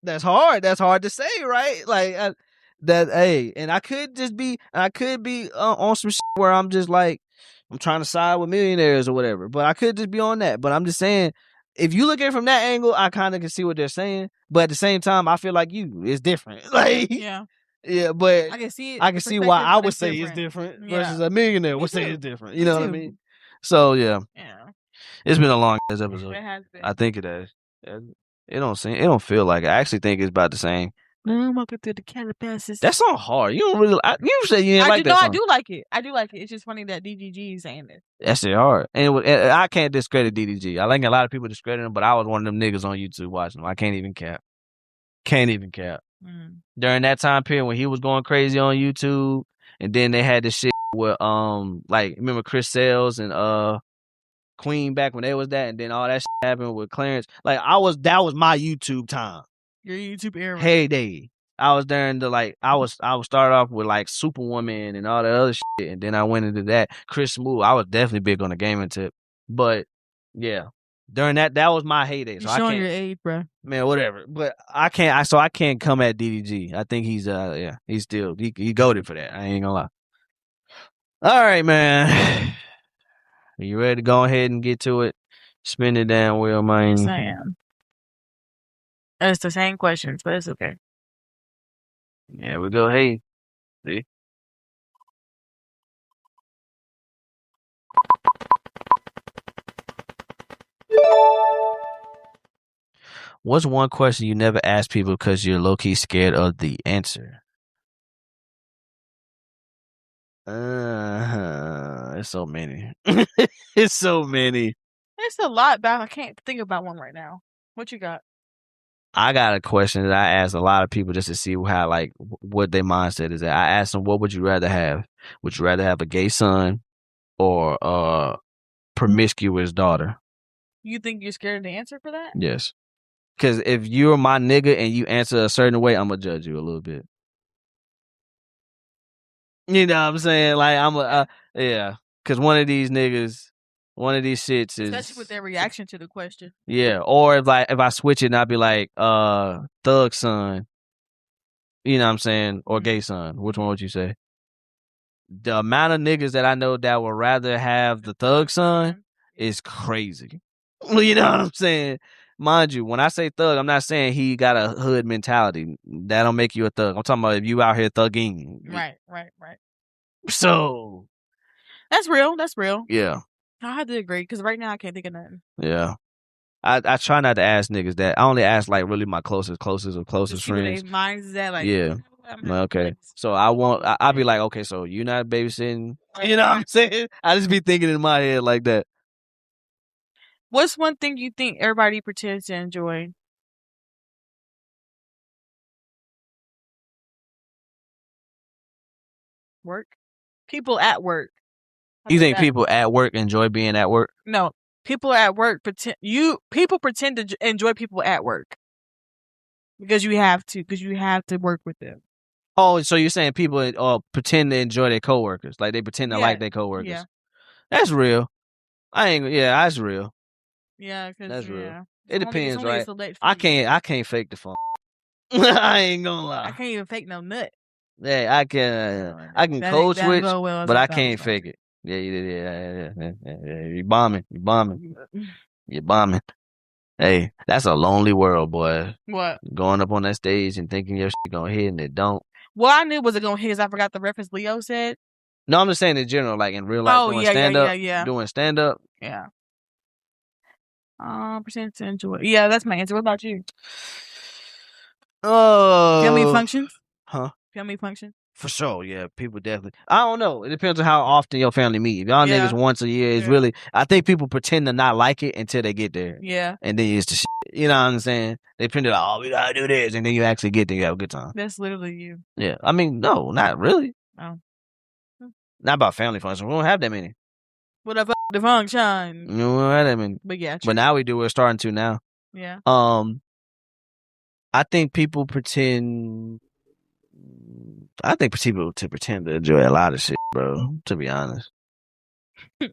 That's hard. That's hard to say, right? Like and I could be on some shit where I'm just like, I'm trying to side with millionaires or whatever, but I could just be on that. But I'm just saying, if you look at it from that angle, I kind of can see what they're saying. But at the same time, I feel like it's different. Like, yeah, but I can see it. I can see why I would say it's different versus a millionaire would say it's different. You know what I mean? So yeah, it's been a long episode. It has been. I think it has. It don't feel like it. I actually think it's about the same. I'm walking through the Calabasas. That song hard. You don't really. You say you didn't like that song. I do like it. I do like it. It's just funny that DDG is saying this. That shit hard. And I can't discredit DDG. I think a lot of people discredit him, but I was one of them niggas on YouTube watching him. I can't even cap. During that time period when he was going crazy on YouTube, and then they had this shit with like, remember Chris Sales and Queen back when they was that, and then all that shit happened with Clarence. Like that was my YouTube time. Your YouTube era. Heyday. I was during the I was started off with like Superwoman and all that other shit, and then I went into that. Chris Smooth. I was definitely big on the gaming tip, but yeah, during that was my heyday. So You're showing your age, bro. Man, whatever. But I can't come at DDG. I think he's he's still he goated for that. I ain't gonna lie. All right, man. Are you ready to go ahead and get to it? Spin the damn wheel, man. Yes, I am. It's the same questions, but it's okay. Yeah, we go. Hey, see. What's one question you never ask people because you're low-key scared of the answer? It's so many. It's so many. It's a lot, but I can't think about one right now. What you got? I got a question that I asked a lot of people just to see how, like, what their mindset is at. I asked them, what would you rather have? Would you rather have a gay son or a promiscuous daughter? You think you're scared of the answer for that? Yes. Because if you're my nigga and you answer a certain way, I'm going to judge you a little bit. You know what I'm saying? Like, yeah. Because one of these niggas, one of these shits is... Especially with their reaction to the question. Yeah. Or if I switch it and I'd be like, thug son, you know what I'm saying? Or gay son. Which one would you say? The amount of niggas that I know that would rather have the thug son is crazy. You know what I'm saying? Mind you, when I say thug, I'm not saying he got a hood mentality. That don't make you a thug. I'm talking about if you out here thugging. Right. So. That's real. Yeah. I have to agree, because right now I can't think of nothing. Yeah. I try not to ask niggas that. I only ask like really my closest friends. Where their minds is at, like, yeah. Okay. So I'll be like, okay, so you not babysitting? You know what I'm saying? I just be thinking in my head like that. What's one thing you think everybody pretends to enjoy? Work? People at work. You think people at work enjoy being at work? No, people at work people pretend to enjoy people at work because you have to work with them. Oh, so you're saying people pretend to enjoy their coworkers, like they pretend to like their coworkers? Yeah, that's real. That's real. Yeah, because That's real. yeah, It depends, right? I can't fake the fun. I ain't gonna lie. I can't even fake no nut. Yeah, I can code switch, but I can't fake it. Yeah, you bombing. You're bombing. Hey, that's a lonely world, boy. What? Going up on that stage and thinking your shit gonna hit and it don't. Well, I knew it wasn't gonna hit because I forgot the reference Leo said. No, I'm just saying in general, like in real life, doing stand up. Yeah. Doing stand up. Yeah. Percent to enjoy. Yeah, that's my answer. What about you? Family functions? Huh? Family functions? For sure, yeah. People definitely. I don't know. It depends on how often your family meet. If y'all niggas once a year, it's really. I think people pretend to not like it until they get there. Yeah. And then it's the shit. You know what I'm saying? They pretend like, oh, we gotta do this, and then you actually get there, you have a good time. That's literally you. Yeah. I mean, no, not really. Oh. Not about family functions. We don't have that many. What the the function? We don't have that many. But yeah. True. But now we do. We're starting to now. Yeah. I think people pretend. I think people to pretend to enjoy a lot of shit, bro. To be honest,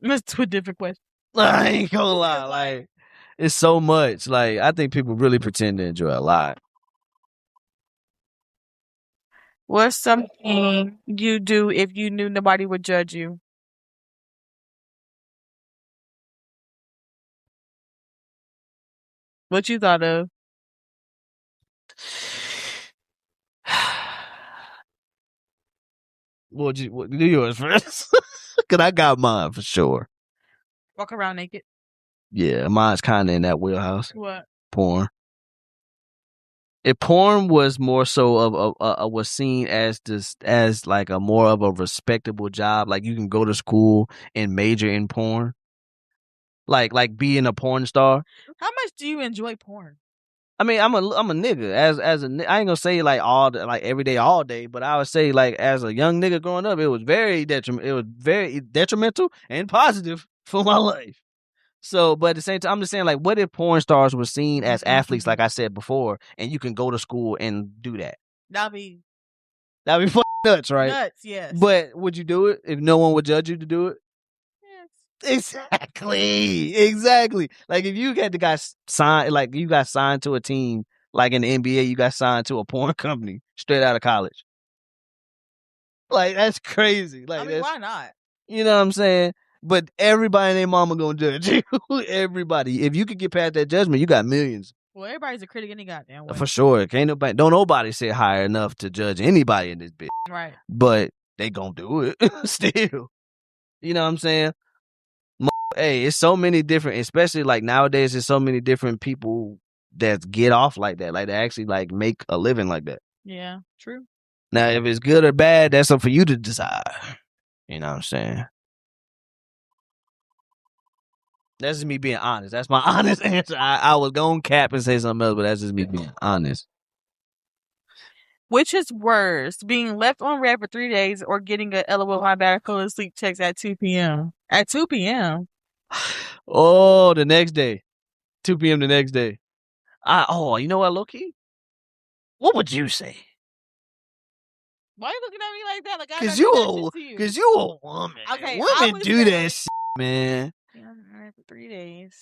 that's a different question. I ain't gonna lie, like it's so much. Like I think people really pretend to enjoy a lot. What's something you do if you knew nobody would judge you? What you thought of? What do yours first? Cause I got mine for sure. Walk around naked. Yeah, mine's kind of in that wheelhouse. What? Porn. If porn was more so of was seen as as like a more of a respectable job, like you can go to school and major in porn, like being a porn star. How much do you enjoy porn? I mean, I'm a nigga. I ain't gonna say like every day, all day, but I would say like as a young nigga growing up, it was very detrimental and positive for my life. So, but at the same time, I'm just saying like, what if porn stars were seen as athletes, like I said before, and you can go to school and do that? That'd be fucking nuts, right? Nuts, yes. But would you do it if no one would judge you to do it? Exactly. Like if you had the guy signed, like you got signed to a team, like in the NBA, you got signed to a porn company straight out of college. Like that's crazy. Like, I mean, why not? You know what I'm saying? But everybody and their mama gonna judge you. Everybody. If you could get past that judgment, you got millions. Well, everybody's a critic any goddamn way. For sure. Don't nobody sit high enough to judge anybody in this bitch. Right. But they gonna do it still. You know what I'm saying? Hey, it's so many different, especially like nowadays, there's so many different people that get off like that. Like they actually like make a living like that. Yeah, true. Now, if it's good or bad, that's up for you to decide. You know what I'm saying? That's just me being honest. That's my honest answer. I was going to cap and say something else, but that's just me being honest. Which is worse, being left on red for 3 days or getting a LOL my bad full of sleep checks at 2 p.m.? At 2 p.m.? Oh, the next day. 2 p.m. the next day. You know what, low-key? What would you say? Why are you looking at me like that? Like I Because you a woman. Okay, women do that shit, man. For 3 days.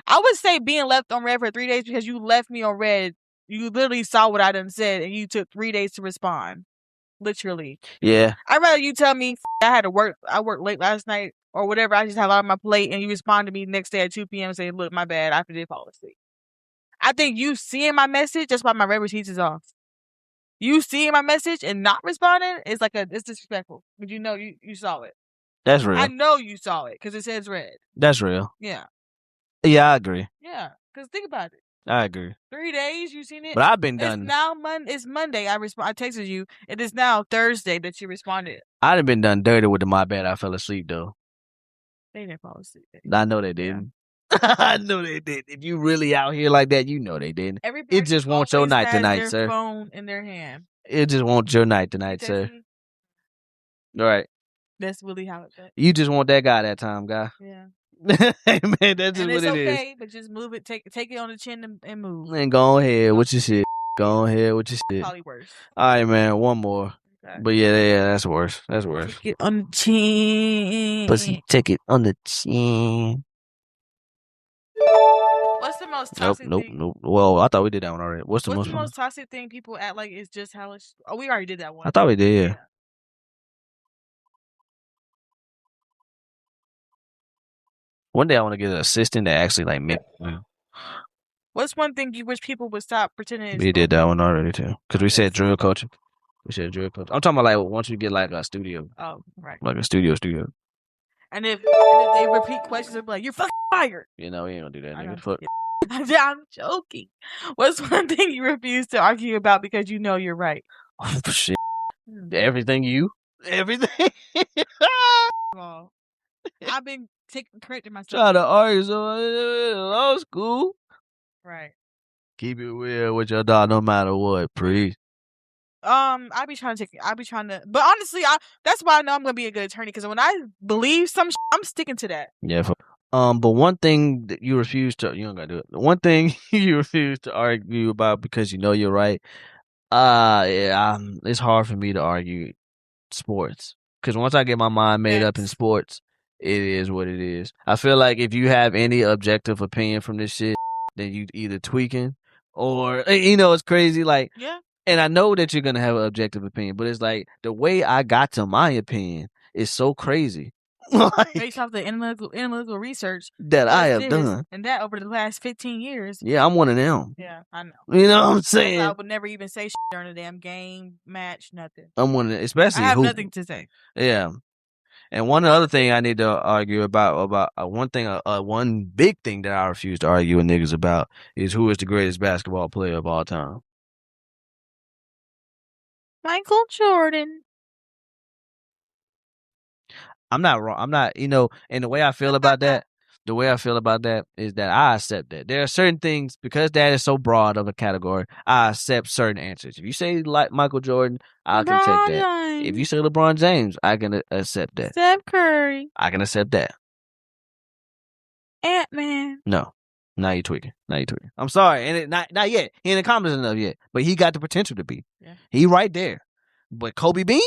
I would say being left on red for 3 days because you left me on red. You literally saw what I done said and you took 3 days to respond. Literally. Yeah. I'd rather you tell me I had to work. I worked late last night or whatever. I just had a lot on my plate and you respond to me next day at 2 p.m. and say, look, my bad. I did fall asleep. I think you seeing my message, that's why my red receipts is off. You seeing my message and not responding is it's disrespectful. But you know you saw it. That's real. I know you saw it because it says red. That's real. Yeah. Yeah, I agree. Yeah, because think about it. I agree. 3 days, you seen it? But I've been done. It's now it's Monday. I texted you. It is now Thursday that you responded. I'd have been done dirty with the my bad I fell asleep, though. They didn't fall asleep. I know they didn't. Yeah. I know they did. If you really out here like that, you know they didn't. It just won't your night tonight, sir. Phone in their hand. It just won't your night tonight, sir. All right. That's really how it felt. You just want that guy that time, guy. Yeah. Hey, man, that's just And what it's it is. okay, but just move it. Take it on the chin and move. And go ahead with your shit. Go ahead with your shit. Probably worse. All right, man. One more. Okay. But yeah, that's worse. That's worse. Take it on the chin. Pussy, take it on the chin. What's the most Nope, toxic nope, thing? nope. Well, I thought we did that one already. What's the What's most the most toxic thing people act like it's just how it's... Oh, we already did that one. I thought we did, yeah. One day I want to get an assistant that actually like make. What's one thing you wish people would stop pretending? We did that one already too, because we said drill coaching. We said drill coaching. I'm talking about like once you get like a studio. Oh, right. Like a studio. And if they repeat questions, they'll be like, "You're fucking fired." You know, we ain't gonna do that, I nigga. know. Fuck. I'm joking. What's one thing you refuse to argue about because you know you're right? Oh, shit. Everything. Well, I've been correcting myself. Try to argue so law school. Right. Keep it real with your dog no matter what, please. I be trying to, but honestly, that's why I know I'm gonna be a good attorney, because when I believe some I'm sticking to that. Yeah. But one thing that you refuse to, you don't gotta do it. The one thing you refuse to argue about because you know you're right. It's hard for me to argue sports, because once I get my mind made up in sports, it is what it is. I feel like if you have any objective opinion from this shit, then you either tweaking or it's crazy. Like, yeah. And I know that you're gonna have an objective opinion, but it's like the way I got to my opinion is so crazy. Based off the analytical research that I have done, and that over the last 15 years. Yeah, I'm one of them. Yeah, I know. You know what I'm saying? I would never even say shit during a damn game, match, nothing. I'm one of them, especially I have hooping. nothing to say. Yeah. And one other thing I need to argue about one big thing that I refuse to argue with niggas about is who is the greatest basketball player of all time. Michael Jordan. I'm not wrong. I'm not, and the way I feel about that is that I accept that. There are certain things, because that is so broad of a category, I accept certain answers. If you say like Michael Jordan, I can take that. James. If you say LeBron James, I can accept that. Steph Curry. I can accept that. Ant-Man. No. Now you're tweaking. I'm sorry. And not yet. He ain't accomplished enough yet. But he got the potential to be. Yeah. He right there. But Kobe Bean?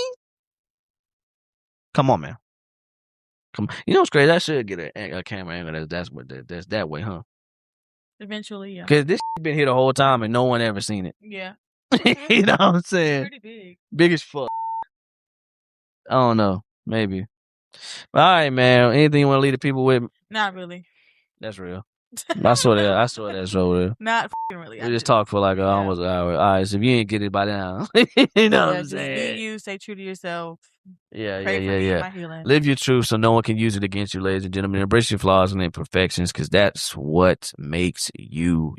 Come on, man. Come on. You know what's crazy? I should get a camera angle that's that way, huh? Eventually, yeah. Because this been here the whole time and no one ever seen it. Yeah. You know what I'm saying? Pretty big. Big as fuck. I don't know. Maybe. But all right, man. Anything you want to leave the people with? Not really. That's real. I swear that's so real. Not really. We just talked for like almost an hour. All right, so if you ain't get it by now, you know what I'm saying? Just be you, stay true to yourself. Yeah. My Live your truth so no one can use it against you, ladies and gentlemen. Embrace your flaws and imperfections, because that's what makes you,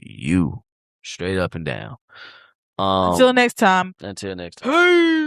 straight up and down. Until next time. Hey!